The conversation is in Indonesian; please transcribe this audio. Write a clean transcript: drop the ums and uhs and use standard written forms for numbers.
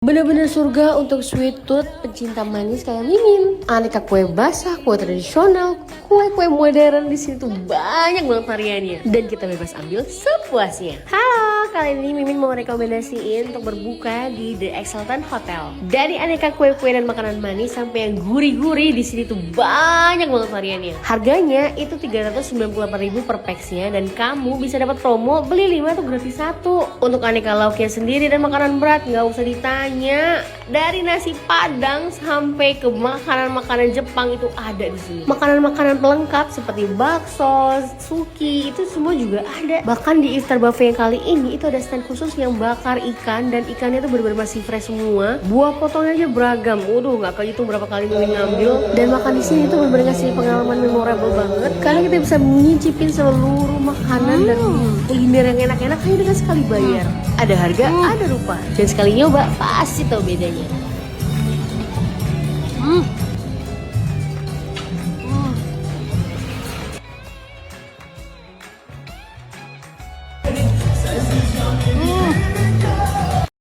Bener-bener surga untuk sweet tooth pecinta manis kayak Mimin. Aneka kue basah, kue tradisional, kue-kue modern di sini tuh banyak banget variannya dan kita bebas ambil sepuasnya. Halo, kali ini Mimin mau rekomendasiin untuk berbuka di The Exultant Hotel. Dari aneka kue-kue dan makanan manis sampai yang gurih-gurih di sini tuh banyak banget variannya. Harganya itu 398.000 per packsnya dan kamu bisa dapat promo beli 5 tuh gratis 1. Untuk aneka lauknya sendiri dan makanan berat nggak usah ditanya. Dari nasi padang sampai ke makanan-makanan Jepang itu ada di sini. Makanan-makanan pelengkap seperti bakso, suki itu semua juga ada. Bahkan di iftar buffet yang kali ini itu ada stand khusus yang bakar ikan dan ikannya tuh benar-benar masih fresh semua. Buah potongnya aja beragam. Waduh, nggak kehitung berapa kali Mimin ngambil. Dan makan di sini itu benar-benar ngasih pengalaman memorable banget karena kita bisa menyicipin seluruh makanan dan kuliner yang enak-enak hanya dengan sekali bayar. Ada harga, ada rupa. Dan sekali nyoba pasti tahu bedanya.